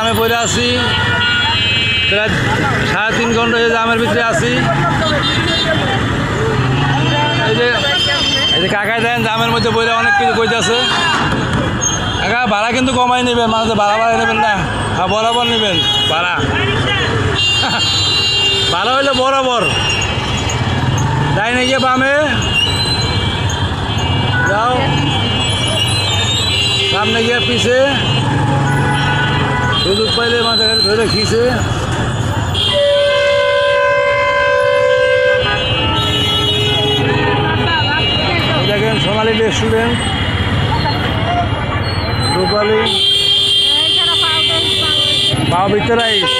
আমি বলে আছি প্রায় 3.5 ঘন্টা এই জামের ভিতরে আছি। এই যে কাকাই দেন জামের মধ্যে বইলে অনেক কিছু কইতেছে। কাকা ভাড়া কিন্তু কমাই নেবেন, মানে ভাড়া নেবেন না, বরাবর নেবেন ভাড়া। ভাড়া হইলে বরাবর তাই নাকি বামে যাও, সামনে গিয়ে পিছে সুযোগ পাইলে মাথা ধরে খিসে। দেখেন সোনালী রেস্টুরেন্ট, রূপালী পাও ভিতরে রাইস,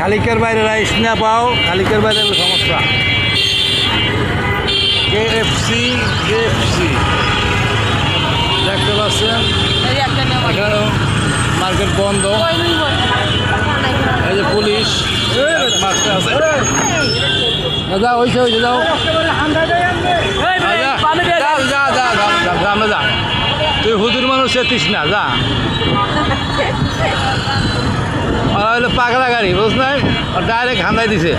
খালিকের বাইরে রাইস না পাও, খালিকের বাইরে সমস্যা। KFC দেখতে পাচ্ছেন এখানেও মার্কেট বন্ধ। এই যে পুলিশ মারতে আছে। দাদা হয়েছে যাও, যা তুই হুজুর মানুষ চেতিস না, যা। হইলো পাগলা গাড়ি, বুঝ নাই, ডাইরেক্ট হান্দাই দিছে।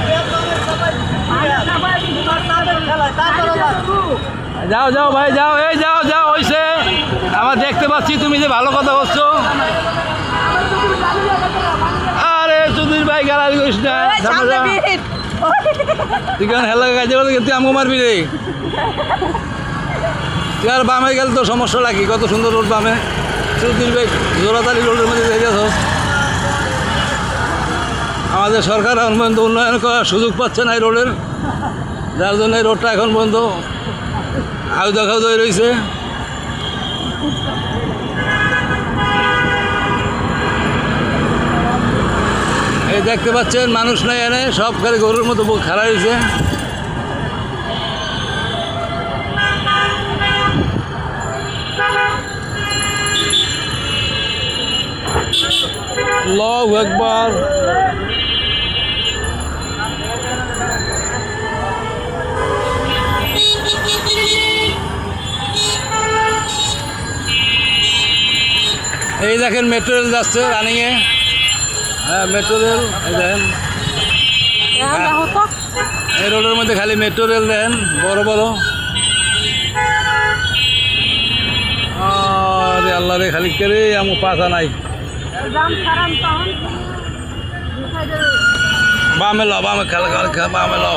যাও যাও ভাই যাও, এই যাও হয়েছে। আমার দেখতে পাচ্ছি তুমি যে ভালো কথা বলছো। আরে চৌধুরী ভাই গালালি করিস না, তুই কেন হেলা গাইতে বলতে তুই আমাকে মারবি রে। তুই আর বামে গেলে তো সমস্যা লাগি, কত সুন্দর রোড বামে। চৌধুরী ভাই জোড়াতালি রোডের মধ্যে দেখে যাচ্ছ। আমাদের সরকার এখন পর্যন্ত উন্নয়ন করার সুযোগ পাচ্ছে না এই রোডের, যার জন্য এই রোডটা এখন পর্যন্ত আউদা খাউদা রয়েছে। এই দেখতে পাচ্ছেন মানুষ নাই এনে, সব খালি গরুর মতো খাড়া হয়েছে। আল্লাহু আকবার। এই দেখেন মেট্রো রেল যাচ্ছে রানিংয়ে। হ্যাঁ মেট্রো রেল, এই দেখেন এই রোডের মধ্যে খালি মেট্রো রেল দেখেন বড় বড়। আরে আল্লাহ রে, খালি কে রে, আমার পাশা নাই। বামে লো, বামে খেলা বামে লো,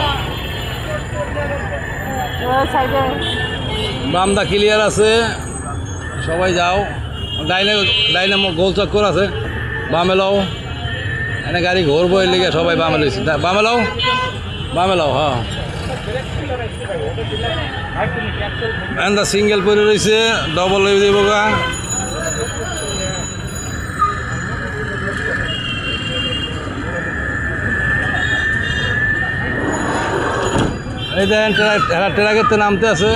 বামদা ক্লিয়ার আছে, সবাই যাও। ডাইনে গোল চক্কর আছে, বামে লও। এনে গাড়ি ঘুরবো এর লিগে সবাই বামে লইছে, বামে লও হ্যাঁ। এন্দা সিঙ্গেল পরে রয়েছে, ডবল লই দিব গা। এই দেখেন ট্রাকের তো নামতে আছে।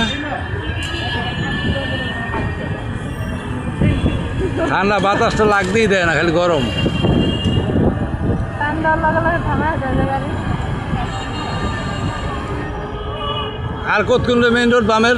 ঠান্ডা বাতাসটা লাগতেই দেয় না, খালি গরম। আর কতক্ষণ মেইন রোড বামের।